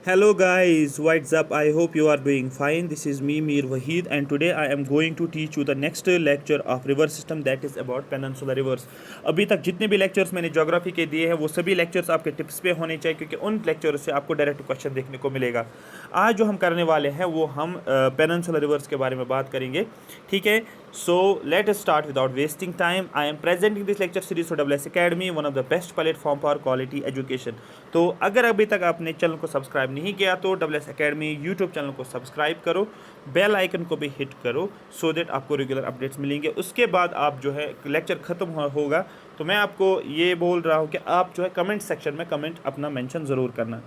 Hello guys, what's up? I hope you are doing fine. This is me Mir Wahid and today I am going to teach you the next lecture of river system that is about peninsular rivers. अभी तक जितने भी lectures मैंने geography के दिए हैं वो सभी लेक्चर्स आपके टिप्स पे होने चाहिए क्योंकि उन लेक्चर्स से आपको डायरेक्ट क्वेश्चन देखने को मिलेगा। आज जो हम करने वाले हैं वो हम पेनिनसुलर रिवर्स के बारे में बात करेंगे, ठीक है। So let us start without wasting time. I am presenting this lecture series for WS Academy, one of the best platform for quality education. तो अगर अभी तक आपने चैनल को सब्सक्राइब नहीं किया तो WS Academy यूट्यूब चैनल को सब्सक्राइब करो, बेल आइकन को भी हिट करो सो दैट आपको रेगुलर अपडेट्स मिलेंगे। उसके बाद आप जो है लेक्चर ख़त्म होगा तो मैं आपको ये बोल रहा हूँ कि आप जो है कमेंट सेक्शन में कमेंट अपना मेंशन ज़रूर करना।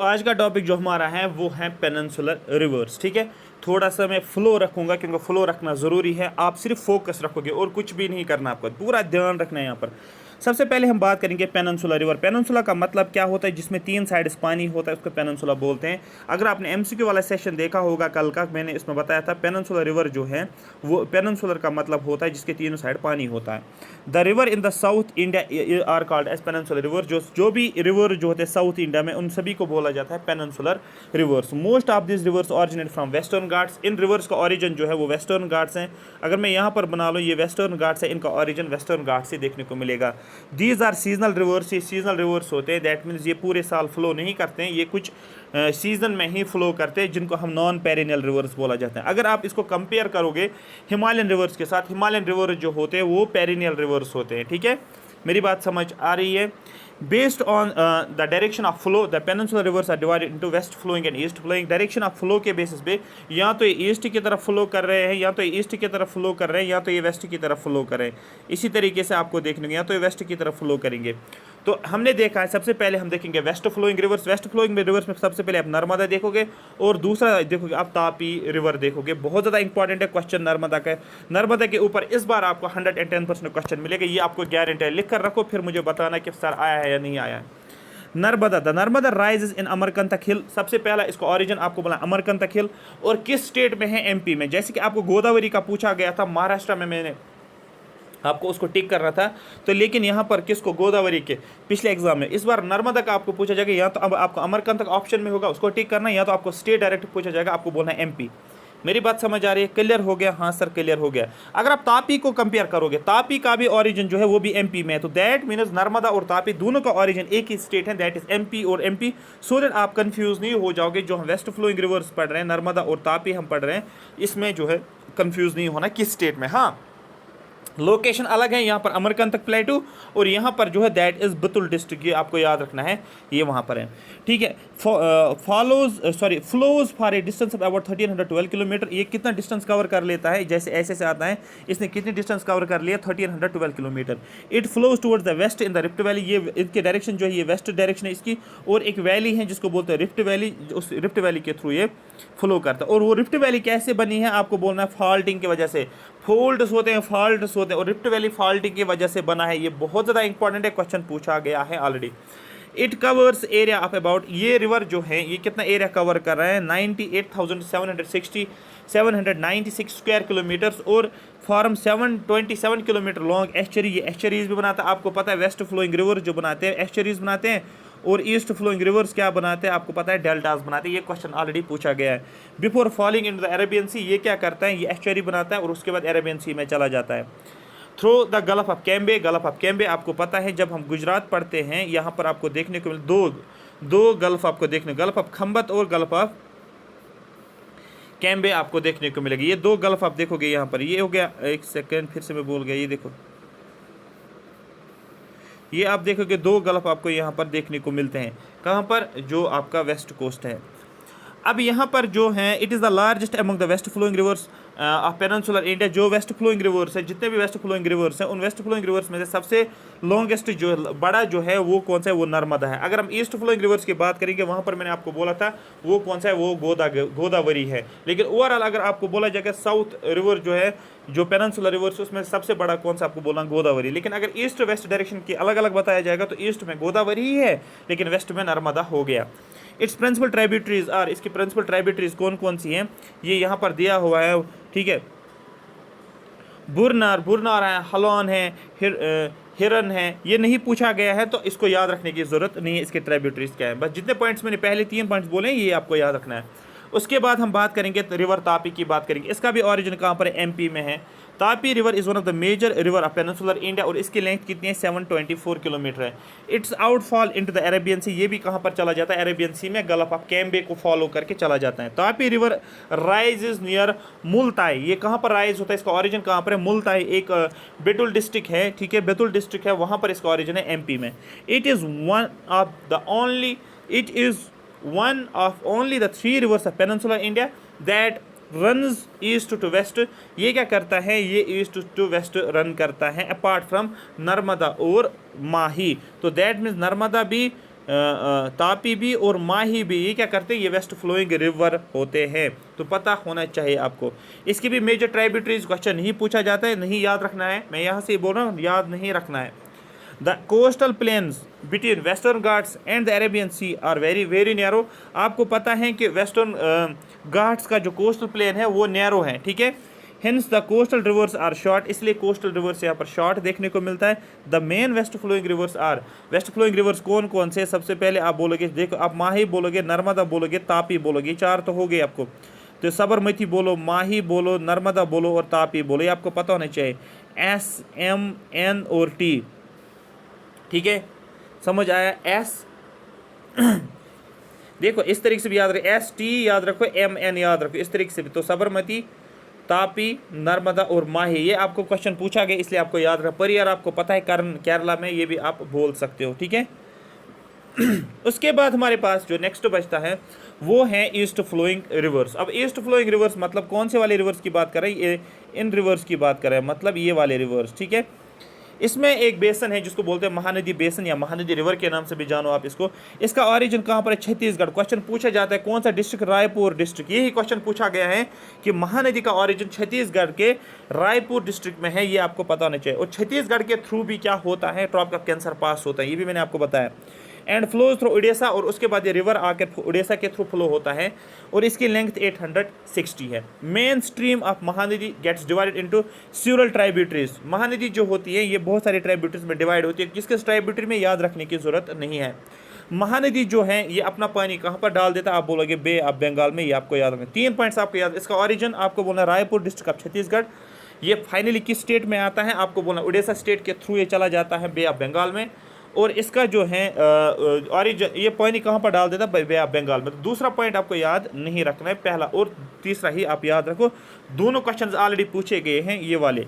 आज का टॉपिक जो हमारा है वो है पेनिनसुलर रिवर्स, ठीक है। थोड़ा सा मैं फ्लो रखूँगा क्योंकि फ्लो रखना ज़रूरी है। आप सिर्फ फोकस रखोगे और कुछ भी नहीं करना, आपको पूरा ध्यान रखना है यहाँ पर। सबसे पहले हम बात करेंगे पेनिनसुला रिवर। पेनिनसुला का मतलब क्या होता है? जिसमें तीन साइड्स पानी होता है उसको पेनिनसुला बोलते हैं। अगर आपने MCQ वाला सेशन देखा होगा कल का, मैंने इसमें बताया था पेनिनसुला रिवर जो है वो पेनिनसुलर का मतलब होता है जिसके तीनों साइड पानी होता है। The river in the South India are called as peninsular river. जो भी रिवर जो होते हैं साउथ इंडिया में उन सभी को बोला जाता है peninsular reverse. Most of this reverse originate from western Ghats. In reverse का ऑरिजिन जो है वो वेस्टर्न घाट्स हैं। अगर मैं यहाँ पर बना लूँ ये वेस्टर्न घाट्स है, इनका ऑरिजिन वेस्टर्न घाट से देखने को मिलेगा। These are seasonal rivers. ये सीजनल रिवर्स होते हैं, दैट मीन्स ये पूरे साल फ्लो नहीं करते हैं, ये कुछ सीजन में ही फ्लो करते हैं जिनको हम नॉन पेरिनियल रिवर्स बोला जाता है। अगर आप इसको कंपेयर करोगे हिमालयन रिवर्स के साथ, हिमालयन रिवर्स जो होते हैं वो पेरिनियल रिवर्स होते हैं, ठीक है। मेरी बात समझ आ रही है? Based on the direction of flow the peninsular rivers are divided into west flowing and east flowing. Direction of flow के बेसिस पे या तो ये ईस्ट की तरफ फ्लो कर रहे हैं, या तो ये ईस्ट की तरफ फ्लो कर रहे हैं, या तो ये वेस्ट की तरफ फ्लो कर रहे हैं। इसी तरीके से आपको देखने को या तो ये वेस्ट की तरफ फ्लो करेंगे। तो हमने देखा है सबसे पहले हम देखेंगे west flowing rivers. West flowing rivers में सबसे पहले आप नर्मदा देखोगे और दूसरा देखोगे आप तापी रिवर देखोगे। बहुत ज़्यादा इंपॉर्टेंट है क्वेश्चन नर्मदा का। नर्मदा के ऊपर इस बार आपको 110% क्वेश्चन मिलेगा, ये आपको गारंटी है। लिख कर रखो, फिर मुझे बताना कि सर आया है या नहीं आया है। Narmada, the Narmada rises in Amarkantak hill. सबसे पहला इसको ओरिजिन आपको बोला अमरकंटक हिल। और किस स्टेट में है? MP में। जैसे कि आपको गोदावरी का पूछा गया था, महाराष्ट्र में मैंने आपको उसको टिक करना था, तो लेकिन यहाँ पर किसको? गोदावरी के पिछले एग्जाम में। इस बार नर्मदा का आपको पूछा जाएगा, या तो अब आपको अमरकंटक ऑप्शन में होगा उसको टिक करना, या तो आपको स्टेट डायरेक्ट पूछा जाएगा, आपको बोलना है MP। मेरी बात समझ आ रही है? क्लियर हो गया? हाँ सर क्लियर हो गया। अगर आप तापी को कंपेयर करोगे, तापी का भी ओरिजिन जो है वो भी MP में है, तो दैट मीन्स नर्मदा और तापी दोनों का ओरिजिन एक ही स्टेट है, दैट इज MP और MP। सो दैट आप कंफ्यूज नहीं हो जाओगे। जो हम वेस्ट फ्लोइंग रिवर्स पढ़ रहे हैं, नर्मदा और तापी हम पढ़ रहे हैं, इसमें जो है कंफ्यूज नहीं होना किस स्टेट में। हाँ, लोकेशन अलग है, यहाँ पर अमरकंटक प्लेटू और यहाँ पर जो है दैट इज़ बतुल डिस्ट्रिक्ट, ये आपको याद रखना है, ये वहाँ पर है, ठीक है। Flows for a distance of about 1312 kilometre. ये कितना डिस्टेंस कवर कर लेता है? जैसे ऐसे से आता है, इसने कितनी डिस्टेंस कवर कर लिया? 1312 किलोमीटर। It flows towards the west in the rift valley. ये इसके डायरेक्शन जो है ये वेस्ट डायरेक्शन है इसकी। और एक वैली है जिसको बोलते हैं रिफ्ट वैली, उस रिफ्ट वैली के थ्रू ये फ्लो करता है। और वो रिफ्ट वैली कैसे बनी है? आपको बोलना है फॉल्टिंग की वजह से। फोल्ड्स होते हैं, फॉल्ट्स होते हैं, और रिफ्ट वैली फॉल्टिंग की वजह से बना है। ये बहुत ज़्यादा इंपॉर्टेंट है, क्वेश्चन पूछा गया है already. It covers area of about, ये रिवर जो है ये कितना एरिया कवर कर रहा है? 98,796 स्क्वायर किलोमीटर्स। और फॉर्म 727 किलोमीटर लॉन्ग एस्चरी। ये एस्चरीज भी बनाता है, आपको पता है। वेस्ट फ्लोइंग रिवर जो बनाते हैं एस्चरीज बनाते हैं, और ईस्ट फ्लोइंग रिवर्स क्या बनाते हैं? आपको पता है डेल्टास बनाते हैं। ये क्वेश्चन ऑलरेडी पूछा गया है। Before falling in the Arabian sea, ये क्या करता है? ये एस्चरी बनाता है और उसके बाद अरेबियन सी में चला जाता है। Through the gulf of Cambay. Gulf of Cambay आपको पता है, जब हम गुजरात पढ़ते हैं यहाँ पर आपको देखने को मिले दो गल्फ आपको देखने, गल्फ ऑफ खम्बत और गल्फ ऑफ कैम्बे आपको देखने को मिलेगी। ये दो गल्फ आप देखोगे यहाँ पर। ये हो गया, एक सेकेंड फिर से मैं बोल गया, ये देखो, ये आप देखोगे दो गल्फ आपको यहाँ पर देखने को मिलते हैं। कहाँ पर? जो आपका वेस्ट कोस्ट है। अब यहाँ पर जो है it is the largest among the west flowing rivers of peninsular India. जो वेस्ट फ्लोइंग रिवर्स है, जितने भी वेस्ट फ्लोइंग रिवर्स हैं, उन वेस्ट फ्लोइंग रिवर्स में से सबसे लॉन्गेस्ट जो बड़ा जो है वो कौन सा है? वो नर्मदा है। अगर हम ईस्ट फ्लोइंग रिवर्स की बात करेंगे, वहाँ पर मैंने आपको बोला था वो कौन सा है? वो गोदावरी है। लेकिन ओवरऑल अगर आपको बोला जाएगा साउथ रिवर जो है, जो पेनिनसुलर रिवर्स, उसमें सबसे बड़ा कौन सा? आपको बोला गोदावरी। लेकिन अगर ईस्ट वेस्ट डायरेक्शन की अलग अलग बताया जाएगा तो ईस्ट में गोदावरी ही है, लेकिन वेस्ट में नर्मदा हो गया। इट्स प्रिंसिपल ट्राइब्यूटरीज आर, इसकी प्रिंसिपल ट्राइब्यूटरीज कौन कौन सी हैं ये यहाँ पर दिया हुआ है, ठीक है। बुरनार है, हलोन है, हिरन है, ये नहीं पूछा गया है तो इसको याद रखने की ज़रूरत नहीं है इसके ट्राइब्यूटरीज क्या है। बस जितने पॉइंट्स मैंने पहले 3 पॉइंट्स बोले हैं ये आपको याद रखना है। उसके बाद हम बात करेंगे तो रिवर तापी की बात करेंगे। इसका भी ओरिजिन कहाँ पर है, एमपी में है। Tapi river is one of the major river of peninsular India और इसकी लेंथ कितनी है, 724 किलोमीटर है। Its outfall into the Arabian sea, ये भी कहाँ पर चला जाता है, अरेबियन सी में, गल्फ ऑफ कैम्बे को फॉलो करके चला जाता है। Tapi river rise near Multai, ये कहाँ पर राइज होता है, इसका ओरिजिन कहाँ पर है, मुल्ताई एक बेतुल डिस्ट्रिक्ट है, ठीक है, बेतुल डिस्ट्रिक्ट है, वहाँ पर इसका ओरिजिन है एमपी में। It is one of only the 3 rivers of peninsular India that runs east to west। ये क्या करता है, ये ईस्ट टू वेस्ट रन करता है अपार्ट फ्रॉम नर्मदा और माही। तो दैट मीन्स नर्मदा भी, तापी भी और माही भी ये क्या करते हैं, ये वेस्ट फ्लोइंग रिवर होते हैं। तो पता होना चाहिए आपको। इसकी भी मेजर ट्राइब्यूटरीज क्वेश्चन नहीं पूछा जाता है, नहीं याद रखना है, मैं यहाँ से बोल रहा हूँ, याद नहीं रखना है। The coastal plains between Western Ghats and the Arabian sea are very very narrow. आपको पता है कि वेस्टर्न घाट्स का जो कोस्टल प्लेन है वो नैरो है, ठीक है। Hence the coastal rivers are short, इसलिए कोस्टल रिवर्स यहाँ पर शॉर्ट देखने को मिलता है। The main west flowing rivers are, west flowing rivers कौन कौन से, सबसे पहले आप बोलोगे, देखो आप माही बोलोगे, नर्मदा बोलोगे, तापी बोलोगे, 4 तो हो गए आपको। तो साबरमती बोलो, माही बोलो, नर्मदा बोलो और तापी बोलो, ये आपको पता होना चाहिए। SMN और T, ठीक है, समझ आया। एस देखो इस तरीके से भी याद रखो, ST याद रखो, MN याद रखो, इस तरीके से भी। तो साबरमती, तापी, नर्मदा और माही, ये आपको क्वेश्चन पूछा गया इसलिए आपको याद रखा। परियार आपको पता है केरला में, ये भी आप बोल सकते हो, ठीक है। उसके बाद हमारे पास जो नेक्स्ट बचता है वो है ईस्ट फ्लोइंग रिवर्स। अब ईस्ट फ्लोइंग रिवर्स मतलब कौन से वाले रिवर्स की बात कर रहे हैं, ये इन रिवर्स की बात कर रहे हैं, मतलब ये वाले रिवर्स, ठीक है। इसमें एक बेसन है जिसको बोलते हैं महानदी बेसन या महानदी रिवर के नाम से भी जानो आप इसको। इसका ओरिजिन कहाँ पर है, छत्तीसगढ़। क्वेश्चन पूछा जाता है कौन सा डिस्ट्रिक्ट, रायपुर डिस्ट्रिक्ट। यही क्वेश्चन पूछा गया है कि महानदी का ओरिजिन छत्तीसगढ़ के रायपुर डिस्ट्रिक्ट में है, ये आपको पता होना चाहिए। और छत्तीसगढ़ के थ्रू भी क्या होता है, ट्रॉपिक ऑफ कैंसर पास होता है, ये भी मैंने आपको बताया। एंड फ्लोज थ्रू उड़ीसा, और उसके बाद ये रिवर आकर उड़ीसा के थ्रू फ्लो होता है और इसकी लेंथ 860 है। Main stream of Mahanadi gets divided into several tributaries. Mahanadi जो होती है ये बहुत सारे ट्राइब्यूटरीज में डिवाइड होती है, जिसके ट्राइब्यूटरी में याद रखने की जरूरत नहीं है। महानदी जो है ये अपना पानी कहाँ पर डाल देता है, आप बोलोगे बे ऑफ बंगाल में, ये आपको याद रखना। 3 पॉइंट्स आपको याद। इसका ओरिजिन आपको बोलना रायपुर डिस्ट्रिक्ट ऑफ छत्तीसगढ़। ये फाइनली किस स्टेट में आता है, आपको बोलना उड़ीसा स्टेट के थ्रू ये चला जाता है बे ऑफ बंगाल में। और इसका जो है ओरिजिन, ये पानी कहाँ पर डाल देता है, बे ऑफ बंगाल में। तो दूसरा पॉइंट आपको याद नहीं रखना है, पहला और तीसरा ही आप याद रखो। दोनों क्वेश्चंस ऑलरेडी पूछे गए हैं ये वाले।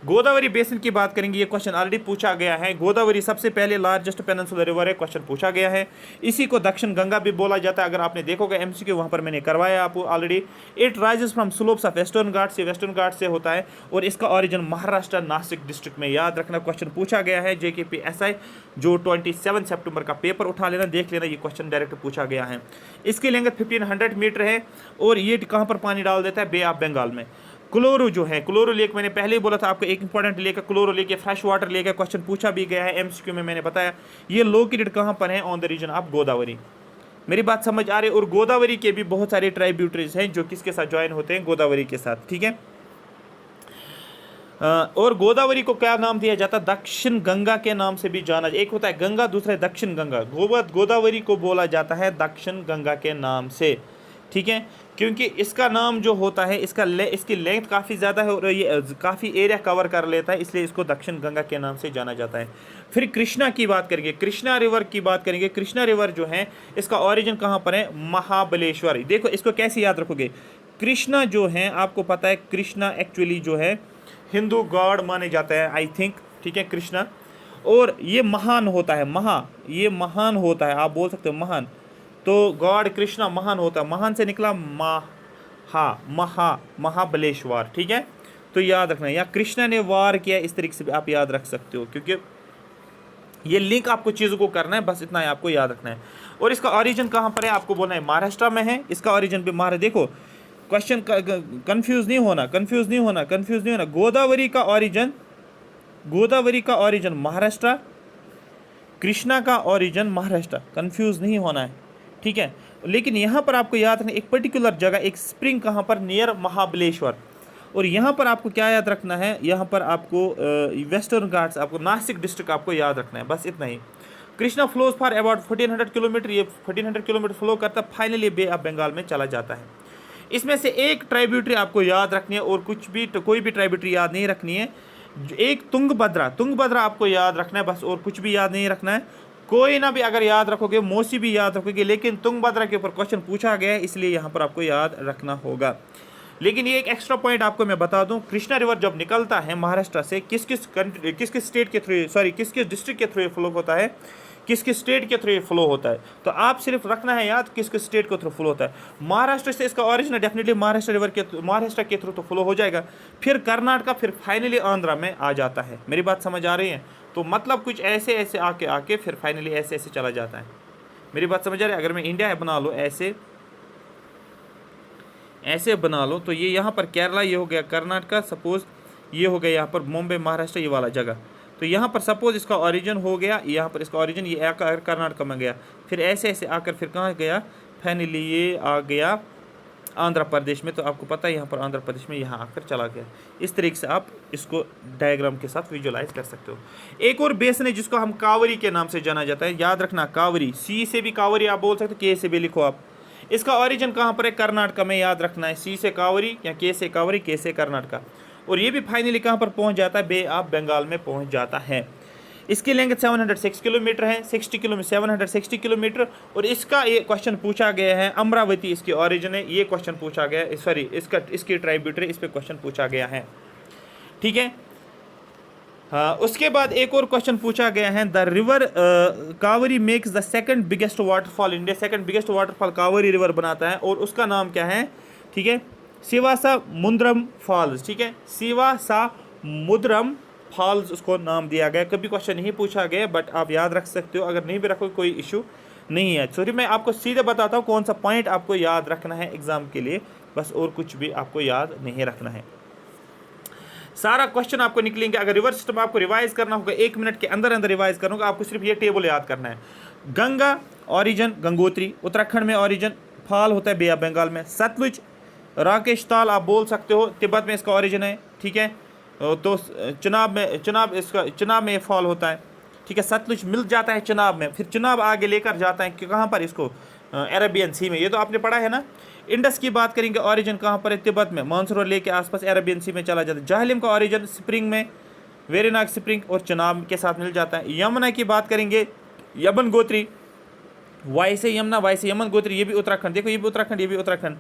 गोदावरी बेसिन की बात करेंगे, ये क्वेश्चन ऑलरेडी पूछा गया है। गोदावरी सबसे पहले लार्जेस्ट पेनिनसुलर रिवर है, क्वेश्चन पूछा गया है। इसी को दक्षिण गंगा भी बोला जाता है, अगर आपने देखोगे MCQ वहाँ पर मैंने करवाया आपको already. It rises from slopes of western ghat से, वेस्टर्न घाट से होता है और इसका ओरिजिन महाराष्ट्र नासिक डिस्ट्रिक्ट में, याद रखना। क्वेश्चन पूछा गया है JKPSI जो 27 सितंबर का पेपर उठा लेना, देख लेना, ये क्वेश्चन डायरेक्ट पूछा गया है। इसकी लेंथ 1500 मीटर है और ये कहाँ पर पानी डाल देता है, बे ऑफ बंगाल में। क्लोरो जो है, क्लोरो लेक मैंने पहले ही बोला था आपको, एक इंपॉर्टेंट लेक है क्लोरो लेक, ये फ्रेश वाटर लेक है, क्वेश्चन पूछा भी गया है MCQ में, मैंने बताया। ये लोकेटेड कहाँ पर है, on the region of Godavari. मेरी बात समझ आ रही है। और गोदावरी के भी बहुत सारे ट्राइब्यूटरीज हैं जो किसके साथ ज्वाइन होते हैं, गोदावरी के साथ, ठीक है। और गोदावरी को क्या नाम दिया जाता है, दक्षिण गंगा के नाम से भी जाना। एक होता है गंगा, दूसरा है दक्षिण गंगा। गोदावरी को बोला जाता है दक्षिण गंगा के नाम से, ठीक है, क्योंकि इसका नाम जो होता है, इसकी लेंथ काफ़ी ज़्यादा है और ये काफ़ी एरिया कवर कर लेता है, इसलिए इसको दक्षिण गंगा के नाम से जाना जाता है। फिर कृष्णा की बात करेंगे, कृष्णा रिवर की बात करेंगे। कृष्णा रिवर जो है इसका ओरिजिन कहाँ पर है, महाबलेश्वर। देखो इसको कैसे याद रखोगे, कृष्णा जो है आपको पता है, कृष्णा एक्चुअली जो है हिंदू गॉड माने जाता है, आई थिंक, ठीक है, कृष्णा। और ये महान होता है, ये महान होता है, आप बोल सकते हो महान। तो गॉड कृष्णा महान होता है, महान से निकला महाबलेश्वर, ठीक है। तो याद रखना, या कृष्णा ने वार किया, इस तरीके से भी आप याद रख सकते हो, क्योंकि ये लिंक आपको चीज़ों को करना है, बस इतना ही आपको याद रखना है। और इसका ओरिजिन कहाँ पर है, आपको बोलना है महाराष्ट्र में है। इसका ओरिजिन भी महाराष्ट्र, देखो क्वेश्चन कंफ्यूज नहीं होना। गोदावरी का ओरिजिन महाराष्ट्र, कृष्णा का ओरिजिन महाराष्ट्र, कंफ्यूज नहीं होना है, ठीक है। लेकिन यहाँ पर आपको याद रखना एक पर्टिकुलर जगह, एक स्प्रिंग कहाँ पर, नियर महाबलेश्वर। और यहाँ पर आपको क्या याद रखना है, यहाँ पर आपको वेस्टर्न घाट्स, आपको नासिक डिस्ट्रिक्ट आपको याद रखना है, बस इतना ही। Krishna flows for about 1400 kilometre, ये 1400 किलोमीटर फ्लो करता है, फाइनली बे ऑफ बंगाल में चला जाता है। इसमें से एक ट्राइब्यूटरी आपको याद रखनी है और कुछ भी कोई भी ट्राइब्यूटरी याद नहीं रखनी है। एक तुंगभद्रा आपको याद रखना है बस, और कुछ भी याद नहीं रखना है। कोई ना भी अगर याद रखोगे, मौसी भी याद रखोगे, लेकिन तुंगभद्रा के ऊपर क्वेश्चन पूछा गया है इसलिए यहाँ पर आपको याद रखना होगा। लेकिन ये एक एक्स्ट्रा पॉइंट आपको मैं बता दूं, कृष्णा रिवर जब निकलता है महाराष्ट्र से, किस किस स्टेट के थ्रू, सॉरी किस किस डिस्ट्रिक्ट के थ्रू फ्लो होता है, किस किस स्टेट के थ्रू फ्लो होता है, तो आप सिर्फ रखना है याद किस किस स्टेट के थ्रू फ्लो होता है। महाराष्ट्र से इसका ओरिजिन डेफिनेटली महाराष्ट्र के थ्रू तो फ्लो हो जाएगा, फिर कर्नाटका, फिर फाइनली आंध्रा में आ जाता है। मेरी बात समझ आ रही है? तो मतलब कुछ ऐसे ऐसे आके फिर फाइनली ऐसे ऐसे चला जाता है। मेरी बात समझ आ रही है? अगर मैं इंडिया बना लो, ऐसे बना लो, तो ये यहाँ पर केरला, ये हो गया कर्नाटका, सपोज ये हो गया यहाँ पर मुंबई महाराष्ट्र, ये वाला जगह। तो यहाँ पर सपोज इसका ओरिजिन हो गया, यहाँ पर इसका ओरिजिन ये आकर कर्नाटका में गया, फिर ऐसे ऐसे आकर फिर कहाँ गया, फाइनली ये आ गया आंध्र प्रदेश में। तो आपको पता है यहाँ पर आंध्र प्रदेश में यहाँ आकर चला गया। इस तरीके से आप इसको डायग्राम के साथ विजुअलाइज कर सकते हो। एक और बेसन है जिसको हम कावरी के नाम से जाना जाता है, याद रखना कावरी, सी से भी कावरी आप बोल सकते हो, के से भी लिखो आप। इसका ओरिजिन कहाँ पर है? कर्नाटका में, याद रखना है, सी से कावरी या के से कावरी, के से कर्नाटका। और ये भी फाइनली कहाँ पर पहुँच जाता है? बे ऑफ बंगाल में पहुँच जाता है। इसकी लेंथ 706 किलोमीटर है, 760 किलोमीटर। और इसका ये क्वेश्चन पूछा गया है, अमरावती इसकी ओरिजिन है, ये क्वेश्चन पूछा गया है, सॉरी इसकी ट्राइब्यूटरी, इस पर क्वेश्चन पूछा गया है, ठीक है। हाँ, उसके बाद एक और क्वेश्चन पूछा गया है, the river cowrie makes the second biggest waterfall India, second biggest waterfall cowrie river बनाता है, और उसका नाम क्या है? ठीक है, सिवासा मुद्रम फॉल्स, ठीक है, सिवासा मुद्रम फॉल्स उसको नाम दिया गया। कभी क्वेश्चन नहीं पूछा गया, बट आप याद रख सकते हो, अगर नहीं भी रखो कोई इशू नहीं है। सॉरी, मैं आपको सीधे बताता हूँ कौन सा पॉइंट आपको याद रखना है एग्जाम के लिए, बस, और कुछ भी आपको याद नहीं रखना है। सारा क्वेश्चन आपको निकलेंगे। अगर रिवर सिस्टम आपको रिवाइज करना होगा, 1 मिनट के अंदर अंदर रिवाइज करना होगा, आपको सिर्फ ये टेबल याद करना है। गंगा ओरिजिन गंगोत्री, उत्तराखंड में ओरिजिन फॉल होता है बे ऑफ बंगाल में। सतलुज राकेश ताल आप बोल सकते हो, तिब्बत में इसका ओरिजिन है, ठीक है। तो चिनाब में फॉल होता है, ठीक है। सतलुज मिल जाता है चिनाब में, फिर चिनाब आगे लेकर जाता है कि कहाँ पर, इसको अरेबियन सी में, ये तो आपने पढ़ा है ना। इंडस की बात करेंगे, ओरिजिन कहाँ पर है? तिब्बत में, मानसरोवर लेक के आसपास अरेबियन सी में चला जाता है। जाहलिम का ओरिजिन स्प्रिंग में, वेरीनाग स्प्रिंग और चिनाब के साथ मिल जाता है। यमुना की बात करेंगे, यमन गोत्री, वाई से यमुना, वाई से यमन गोत्री, ये भी उत्तराखंड, देखो ये भी उत्तराखंड, ये भी उत्तराखंड,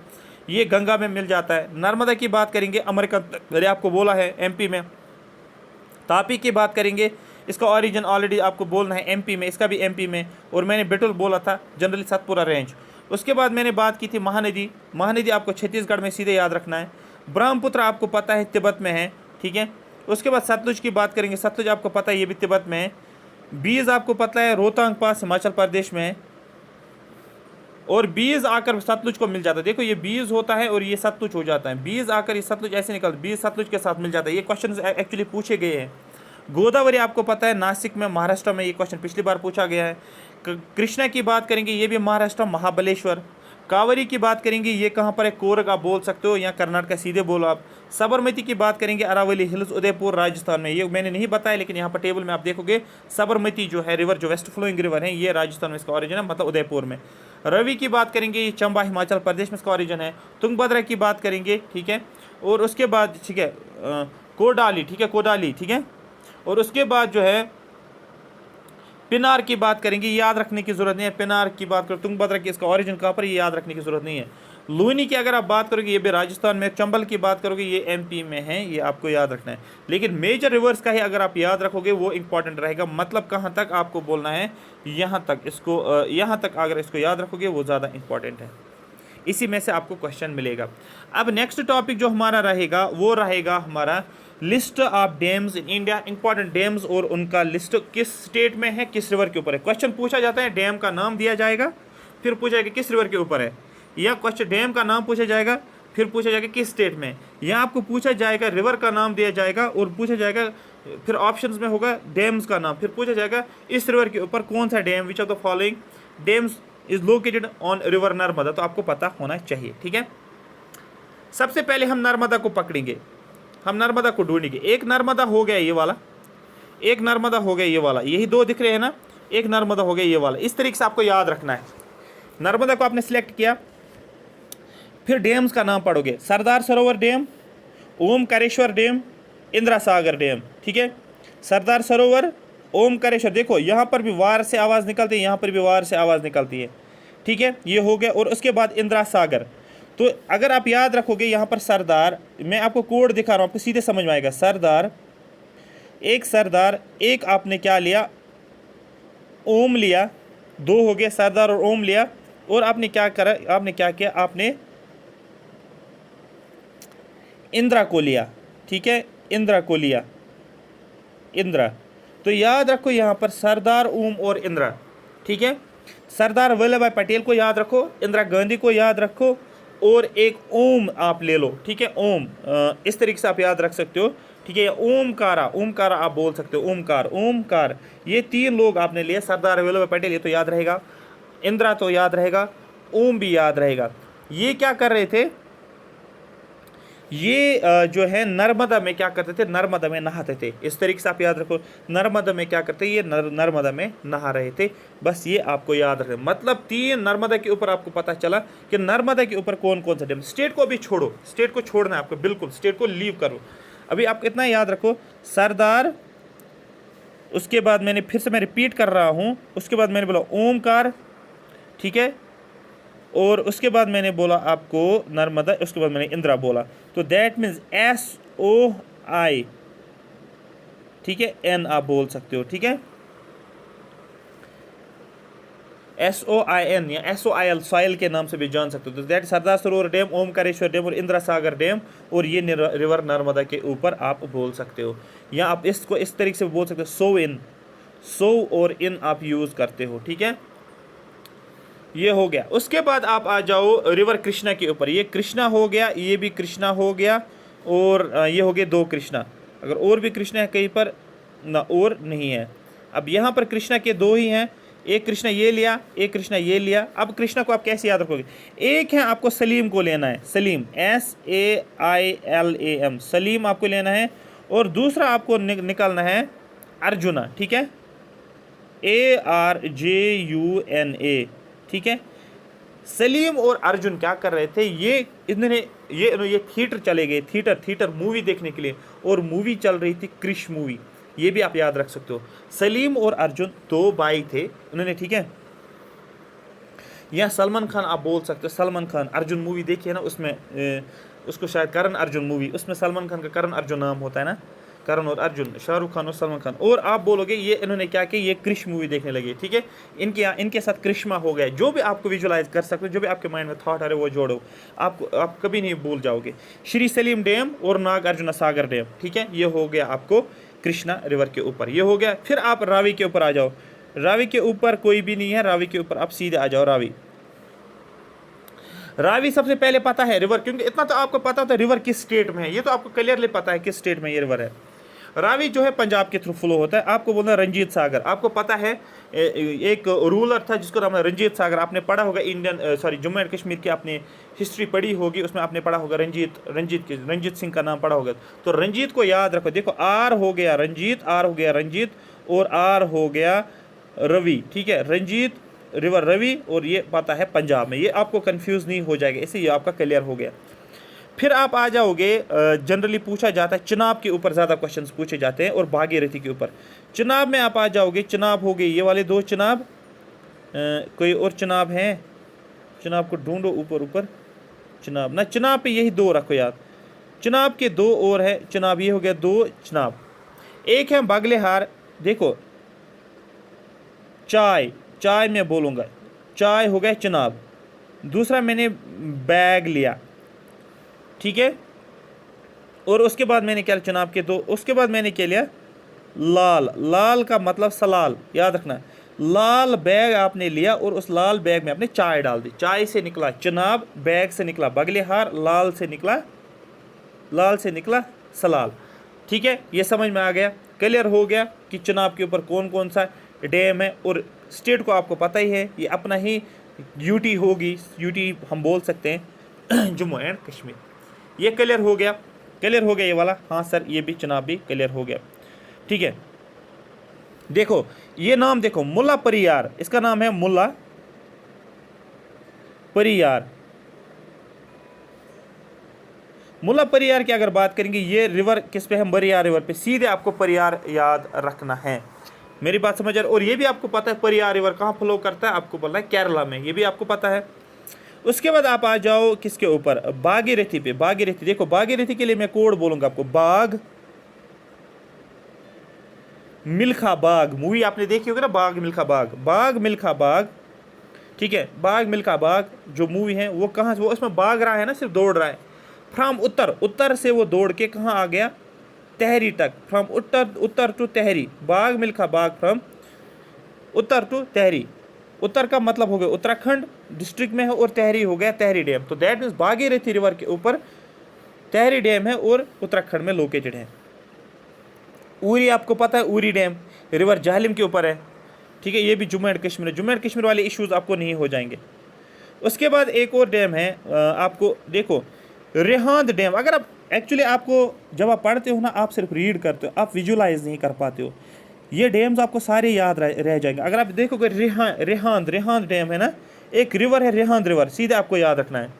ये गंगा में मिल जाता है। नर्मदा की बात करेंगे, अमेरिका, मैंने आपको बोला है एमपी में। तापी की बात करेंगे, इसका ओरिजिन ऑलरेडी आपको बोलना है एमपी में, इसका भी एमपी में, और मैंने बिटुल बोला था, जनरली सतपुरा रेंज। उसके बाद मैंने बात की थी महानदी, महानदी आपको छत्तीसगढ़ में सीधे याद रखना है। ब्रह्मपुत्र आपको पता है तिब्बत में है, ठीक है। उसके बाद सतलुज की बात करेंगे, सतलुज आपको पता है ये भी तिब्बत में है। बीज आपको पता है रोहतांग पास हिमाचल प्रदेश में है, और बीज आकर सतलुज को मिल जाता है। देखो ये बीज होता है और ये सतलुज हो जाता है, बीज आकर ये सतलुज ऐसे निकलता है, बीज सतलुज के साथ मिल जाता है। ये क्वेश्चन एक्चुअली पूछे गए हैं। गोदावरी आपको पता है नासिक में, महाराष्ट्र में, ये क्वेश्चन पिछली बार पूछा गया है। कृष्णा की बात करेंगे, ये भी महाराष्ट्र, महाबलेश्वर। कावरी की बात करेंगे, ये कहाँ पर है? कोरग आप बोल सकते हो, या कर्नाटक सीधे बोलो आप। साबरमती की बात करेंगे, अरावली हिल्स, उदयपुर, राजस्थान में। ये मैंने नहीं बताया, लेकिन यहाँ पर टेबल में आप देखोगे साबरमती जो है रिवर, जो वेस्ट फ्लोइंग रिवर है, ये राजस्थान में इसका ओरिजिन है, मतलब उदयपुर में। रवि की बात करेंगे, ये चंबा हिमाचल प्रदेश में इसका ओरिजिन है। तुंगभद्रा की बात करेंगे, ठीक है। और उसके बाद, ठीक है, कोडाली, ठीक है, कोडाली, ठीक है। और उसके बाद जो है पिनार की बात करेंगे, याद रखने की जरूरत नहीं है। पिनार की बात करो, तुंगभद्रा की, इसका ओरिजिन कहाँ पर, ये याद रखने की जरूरत नहीं है। लुनी की अगर आप बात करोगे, ये भी राजस्थान में। चंबल की बात करोगे, ये एमपी में है, ये आपको याद रखना है। लेकिन मेजर रिवर्स का ही अगर आप याद रखोगे वो इंपॉर्टेंट रहेगा, मतलब कहाँ तक आपको बोलना है, यहाँ तक, इसको यहाँ तक अगर इसको याद रखोगे वो ज़्यादा इंपॉर्टेंट है। इसी में से आपको क्वेश्चन मिलेगा। अब नेक्स्ट टॉपिक जो हमारा रहेगा वो रहेगा हमारा list of dams in India, important dams और उनका लिस्ट किस स्टेट में है, किस रिवर के ऊपर है। क्वेश्चन पूछा जाता है, डैम का नाम दिया जाएगा, फिर पूछा जाएगा किस रिवर के ऊपर है, या क्वेश्चन डैम का नाम पूछा जाएगा, फिर पूछा जाएगा किस स्टेट में, या आपको पूछा जाएगा रिवर का नाम दिया जाएगा और पूछा जाएगा, फिर ऑप्शंस में होगा डैम्स का नाम, फिर पूछा जाएगा इस रिवर के ऊपर कौन सा dam, which of the following dams is located on river Narmada. तो आपको पता होना चाहिए, ठीक है। सबसे पहले हम नर्मदा को पकड़ेंगे। हम नर्मदा को ढूंढेंगे। एक नर्मदा हो गया ये वाला, एक नर्मदा हो गया ये वाला, यही दो दिख रहे हैं ना, एक नर्मदा हो गया ये वाला। इस तरीके से आपको याद रखना है। नर्मदा को आपने सिलेक्ट किया, फिर डैम्स का नाम पढ़ोगे, Sardar Sarovar dam, Omkareshwar dam, Indira Sagar dam. ठीक है, सरदार सरोवर, ओमकारेश्वर, देखो यहाँ पर भी वार से आवाज़ निकलती है, यहाँ पर भी वार से आवाज़ निकलती है। ठीक है, ये हो गया। और उसके बाद इंदिरा सागर। तो अगर आप याद रखोगे यहाँ पर सरदार, मैं आपको कोड दिखा रहा हूँ, आपको सीधे समझ में आएगा। सरदार, एक आपने क्या लिया, ओम लिया, दो हो गए, सरदार और ओम लिया। और आपने क्या करा, आपने क्या किया, आपने इंदिरा को लिया। ठीक है, इंदिरा को लिया, इंदिरा। तो याद रखो यहाँ पर सरदार, ओम और इंदिरा। ठीक है, सरदार वल्लभ भाई पटेल को याद रखो, इंदिरा गांधी को याद रखो, और एक ओम आप ले लो। ठीक है, ओम, इस तरीके से आप याद रख सकते हो। ठीक है, ओमकारा, ओमकारा आप बोल सकते हो, ओमकार, ओमकार। ये तीन लोग आपने लिए, सरदार वल्लभ भाई पटेल, ये तो याद रहेगा, इंदिरा तो याद रहेगा, ओम भी याद रहेगा। ये क्या कर रहे थे, ये जो है नर्मदा में क्या करते थे, नर्मदा में नहाते थे। इस तरीके से आप याद रखो, नर्मदा में क्या करते, ये नर्मदा में नहा रहे थे। बस ये आपको याद रखे, मतलब तीन नर्मदा के ऊपर आपको पता चला कि नर्मदा के ऊपर कौन कौन सा डैम। स्टेट को भी छोड़ो, स्टेट को छोड़ना है आपको, बिल्कुल स्टेट को लीव करो। अभी आप इतना याद रखो, सरदार, उसके बाद मैंने फिर से मैं रिपीट कर रहा हूँ, उसके बाद मैंने बोला ओमकार। ठीक है, और उसके बाद मैंने बोला आपको नर्मदा, उसके बाद मैंने इंदिरा बोला। तो दैट मीन्स SOI, ठीक है, N आप बोल सकते हो। ठीक है, SOIN या SOIL, सॉइल के नाम से भी जान सकते हो। तो that Sardar Sarovar dam, Omkareshwar dam और इंदिरा सागर डैम, और ये रिवर नर्मदा के ऊपर आप बोल सकते हो। या आप इसको इस तरीके से बोल सकते हो, सो इन, सो और इन आप यूज़ करते हो। ठीक है, ये हो गया। उसके बाद आप आ जाओ रिवर कृष्णा के ऊपर। ये कृष्णा हो गया, ये भी कृष्णा हो गया, और ये हो गए दो कृष्णा। अगर और भी कृष्णा है कहीं पर ना, और नहीं है। अब यहाँ पर कृष्णा के दो ही हैं, एक कृष्णा ये लिया, एक कृष्णा ये लिया। अब कृष्णा को आप कैसे याद रखोगे, एक है आपको सलीम को लेना है, सलीम, SAILAM, सलीम आपको लेना है। और दूसरा आपको निकालना है अर्जुना। ठीक है, ARJUNA। ठीक है, सलीम और अर्जुन क्या कर रहे थे, ये थिएटर चले गए, थिएटर मूवी देखने के लिए, और मूवी चल रही थी क्रिश मूवी। ये भी आप याद रख सकते हो। सलीम और अर्जुन दो भाई थे उन्होंने। ठीक है, या सलमान खान आप बोल सकते हो, सलमान खान, अर्जुन मूवी देखी है ना, उसमें उसको शायद करण अर्जुन मूवी, उसमें सलमान खान का करण अर्जुन नाम होता है ना, करण और अर्जुन, शाहरुख खान और सलमान खान। और आप बोलोगे ये इन्होंने क्या किया, ये क्रिश मूवी देखने लगे। ठीक है, इनके साथ क्रिश्मा हो गया। जो भी आपको विजुलाइज कर सकते हो, जो भी आपके माइंड में थॉट आ रहे वो जोड़ो, आप कभी नहीं भूल जाओगे। श्री सलीम डैम और नागार्जुन सागर डैम। ठीक है, ये हो गया आपको कृष्णा रिवर के ऊपर, ये हो गया। फिर आप रावी के ऊपर आ जाओ। रावी के ऊपर कोई भी नहीं है, रावी के ऊपर आप सीधे आ जाओ। रावी सबसे पहले पता है रिवर, क्योंकि इतना तो आपको पता होता है रिवर किस स्टेट में है, ये तो आपको क्लियरली पता है किस स्टेट में ये रिवर है। रावी जो है पंजाब के थ्रू फ्लो होता है। आपको बोलना है रंजीत सागर, आपको पता है एक रूलर था जिसको नाम है रंजीत सागर। आपने पढ़ा होगा जम्मू एंड कश्मीर की आपने हिस्ट्री पढ़ी होगी, उसमें आपने पढ़ा होगा रंजीत सिंह का नाम पढ़ा होगा। तो रंजीत को याद रखो, देखो आर हो गया रंजीत, और आर हो गया रवि। ठीक है, रंजीत रिवर रवि, और ये पता है पंजाब में। ये आपको कंफ्यूज नहीं हो जाएगा, इससे ये आपका क्लियर हो गया। फिर आप आ जाओगे, जनरली पूछा जाता है चिनाब के ऊपर, ज़्यादा क्वेश्चंस पूछे जाते हैं, और भागीरथी के ऊपर। चिनाब में आप आ जाओगे, चिनाब हो गई ये वाले दो चिनाब, कोई और चिनाब हैं, चिनाब को ढूंढो ऊपर चिनाब ना, चिनाब पे यही दो रखो याद। चिनाब के दो और है चिनाब, ये हो गया दो चिनाब। एक है बगलेहार, देखो चाय मैं बोलूँगा, चाय हो गया चिनाब। दूसरा मैंने बैग लिया। ठीक है, और उसके बाद मैंने क्या, चिनाब के दो, उसके बाद मैंने क्या लिया, लाल का मतलब सलाल, याद रखना। लाल बैग आपने लिया, और उस लाल बैग में आपने चाय डाल दी। चाय से निकला चिनाब, बैग से निकला बगलेहार, लाल से निकला सलाल। ठीक है, ये समझ में आ गया, क्लियर हो गया कि चिनाब के ऊपर कौन कौन सा डैम है। और स्टेट को आपको पता ही है, ये अपना ही यूटी होगी, यूटी हम बोल सकते हैं जम्मू एंड कश्मीर। ये क्लियर हो गया। क्लियर हो गया ये वाला? हाँ सर ये भी चुनाव भी क्लियर हो गया। ठीक है, देखो ये नाम देखो, मुल्ला परियार, इसका नाम है मुल्ला परियार। मुल्ला परियार की अगर बात करेंगे, ये रिवर किस पे है? परियार रिवर पे, सीधे आपको परियार याद रखना है। मेरी बात समझ आ रही? और ये भी आपको पता है परियार रिवर कहाँ फ्लो करता है, आपको बोलना है केरला में, ये भी आपको पता है। उसके बाद आप आ जाओ किसके ऊपर? भागीरथी पे। भागीरथी देखो, भागीरथी के लिए मैं कोड बोलूंगा आपको, बाग मिल्खा बाग। मूवी आपने देखी होगी ना, बाग मिल्खा बाग, बाग मिल्खा बाग। ठीक है, बाग मिल्खा बाग जो मूवी है वो कहाँ से, वो उसमें भाग रहा है ना, सिर्फ दौड़ रहा है। फ्रॉम उत्तर, उत्तर से वो दौड़ के कहाँ आ गया? तहरी तक। फ्रॉम उत्तर, उत्तर टू तहरी, बाग मिल्खा बाग फ्रॉम उत्तर टू तहरी। उत्तर का मतलब हो गया उत्तराखंड डिस्ट्रिक्ट में है, और तहरी हो गया तहरी डैम। तो दैट मीन्स भागीरथी रिवर के ऊपर तहरी डैम है और उत्तराखंड में लोकेटेड है। उरी आपको पता है, उरी डैम रिवर जहलम के ऊपर है। ठीक है, ये भी जम्मू एंड कश्मीर है। जम्मू एंड कश्मीर वाले इश्यूज आपको नहीं हो जाएंगे। उसके बाद एक और डैम है, आपको देखो रेहांद डैम। अगर आप एक्चुअली आपको जब आप पढ़ते हो ना, आप सिर्फ रीड करते हो, आप विजुलाइज नहीं कर पाते हो। ये डैम्स आपको सारे याद रह जाएंगे। अगर आप देखोगे रेहांद रेहांद डैम है ना, एक रिवर है रेहांद रिवर, सीधे आपको याद रखना है।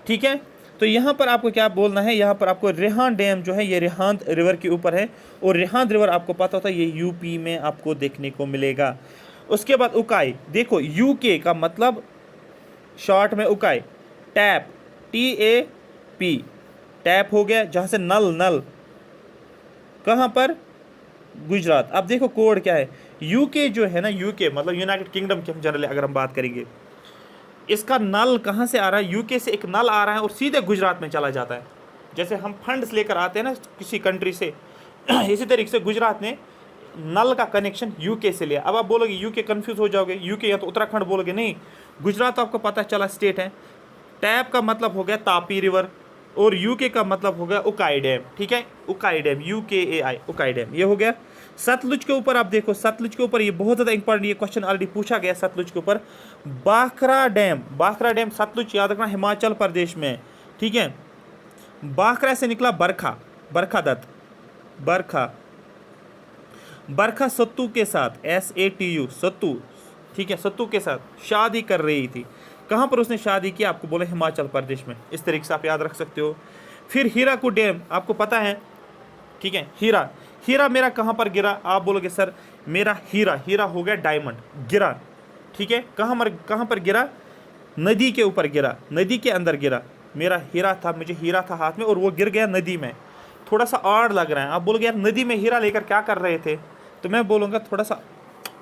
ठीक है, तो यहाँ पर आपको क्या बोलना है? यहाँ पर आपको रेहान डैम जो है ये रेहांद रिवर के ऊपर है, और रेहांद रिवर आपको पता होता है ये यूपी में आपको देखने को मिलेगा। उसके बाद उकाई, देखो यूके का मतलब शॉर्ट में उकाई, टैप TAP, टैप हो गया। जहाँ से नल, नल कहाँ पर? गुजरात। अब देखो कोड क्या है, यूके जो है ना, यूके मतलब यूनाइटेड किंगडम की हम जनरली अगर हम बात करेंगे, इसका नल कहाँ से आ रहा है? यूके से एक नल आ रहा है और सीधे गुजरात में चला जाता है। जैसे हम फंड्स लेकर आते हैं ना किसी कंट्री से, इसी तरीके से गुजरात ने नल का कनेक्शन यूके से लिया। अब आप बोलोगे यूके, कंफ्यूज हो जाओगे, यूके या तो उत्तराखंड बोलोगे, नहीं, गुजरात तो आपको पता चला स्टेट है। टैप का मतलब हो गया तापी रिवर, और यूके का मतलब हो गया उकाई डैम। ठीक है, Ukai dam, UKAI, Ukai dam, ये हो गया। सतलुज के ऊपर आप देखो, सतलुज के ऊपर ये बहुत ज़्यादा इंपॉर्टेंट, ये क्वेश्चन ऑलरेडी पूछा गया सतलुज के ऊपर। बाखरा डैम, बाखरा डैम सतलुज याद रखना, हिमाचल प्रदेश में। ठीक है, बाखरा से निकला बरखा, बरखा दत्त, बरखा, बरखा सत्तू के साथ, SATU, सत्तू। ठीक है, सत्तू के साथ शादी कर रही थी। कहाँ पर उसने शादी की? आपको बोले हिमाचल प्रदेश में। इस तरीके से आप याद रख सकते हो। फिर हीराकुड डैम आपको पता है। ठीक है, हीरा, हीरा मेरा कहाँ पर गिरा? आप बोलोगे सर मेरा हीरा, हीरा हो गया डायमंड, गिरा। ठीक है, कहाँ पर गिरा? नदी के ऊपर गिरा, नदी के अंदर गिरा। मेरा हीरा था, मुझे हीरा था हाथ में और वो गिर गया नदी में। थोड़ा सा ऑड लग रहा है। आप बोलोगे यार नदी में हीरा लेकर क्या कर रहे थे? तो मैं बोलूँगा थोड़ा सा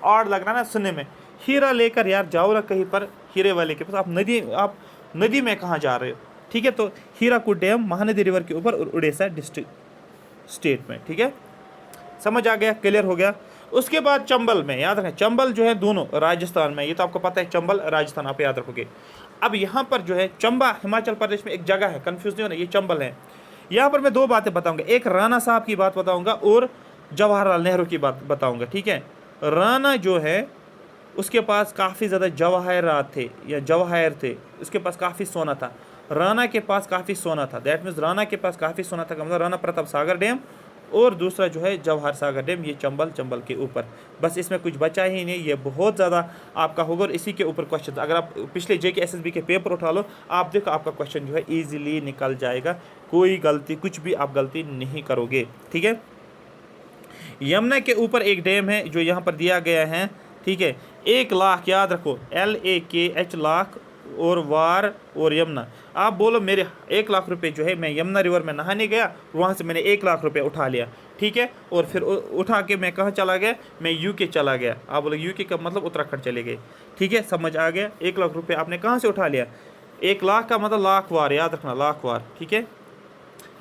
ऑड लग रहा है ना सुनने में। हीरा लेकर यार जाओ ना कहीं पर हीरे वाले के पास, आप नदी में कहाँ जा रहे हो? ठीक है, तो हीराकुड डैम महानदी रिवर के ऊपर, उड़ीसा डिस्ट्रिक्ट स्टेट में। ठीक है, समझ आ गया, क्लियर हो गया। उसके बाद चंबल में, याद रखें चंबल जो है दोनों राजस्थान में, ये तो आपको पता है, चंबल राजस्थान, आप याद रखोगे। अब यहाँ पर जो है चंबा हिमाचल प्रदेश में एक जगह है, कंफ्यूज नहीं होना, ये चंबल है। यहाँ पर मैं दो बातें बताऊंगा, एक राणा साहब की बात बताऊंगा और जवाहरलाल नेहरू की बात बताऊंगा। ठीक है, राणा जो है उसके पास काफ़ी ज़्यादा जवाहरात थे या जवाहर थे, उसके पास काफ़ी सोना था। राणा के पास काफ़ी सोना था, दैट मीन्स राणा के पास काफ़ी सोना था का मतलब राणा प्रताप सागर डैम, और दूसरा जो है जवाहर सागर डैम, ये चंबल के ऊपर। बस इसमें कुछ बचा ही नहीं, ये बहुत ज़्यादा आपका होगा। और इसी के ऊपर क्वेश्चन, अगर आप पिछले JK SSB के पेपर उठा लो, आप देखो आपका क्वेश्चन जो है ईजिली निकल जाएगा, कोई गलती, कुछ भी आप गलती नहीं करोगे। ठीक है, यमुना के ऊपर एक डैम है जो यहाँ पर दिया गया है। ठीक है, 1 लाख, याद रखो, LAKH लाख, और वार और यमुना। आप बोलो मेरे 1 लाख रुपए जो है, मैं यमुना रिवर में नहाने गया, वहाँ से मैंने 1 लाख रुपए उठा लिया। ठीक है, और फिर उठा के मैं कहाँ चला गया? मैं UK चला गया। आप बोलो UK का मतलब उत्तराखंड चले गए। ठीक है, समझ आ गया। 1 लाख रुपये आपने कहाँ से उठा लिया? 1 लाख का मतलब लाख वार, याद रखना, लाख वार। ठीक है,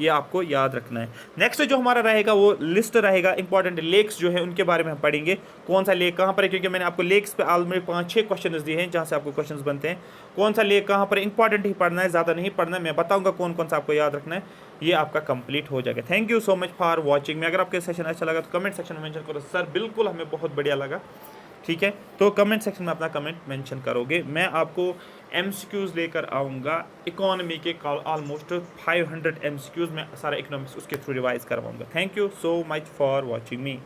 ये आपको याद रखना है। नेक्स्ट जो हमारा रहेगा वो लिस्ट रहेगा, इंपॉर्टेंट लेक्स जो है उनके बारे में हम पढ़ेंगे, कौन सा लेक कहाँ पर है, क्योंकि मैंने आपको लेक्स पे ऑलरेडी 5-6 क्वेश्चन दिए हैं जहाँ से आपको क्वेश्चंस बनते हैं। कौन सा लेक कहाँ पर, इंपॉर्टेंट ही पढ़ना है, ज़्यादा नहीं पढ़ना है। मैं बताऊँगा कौन कौन सा आपको याद रखना है, ये आपका कंप्लीट हो जाएगा। Thank you so much for watching. में अगर आपके सेशन अच्छा लगा तो कमेंट सेक्शन में मेंशन करो, सर बिल्कुल हमें बहुत बढ़िया लगा। ठीक है। तो कमेंट सेक्शन में अपना कमेंट मेंशन करोगे, मैं आपको एमसीक्यूज़ लेकर आऊँगा इकोनॉमी के ऑलमोस्ट 500 एमसीक्यूज़ में सारा इकोनॉमिक्स उसके थ्रू रिवाइज करवाऊँगा। Thank you so much for watching me.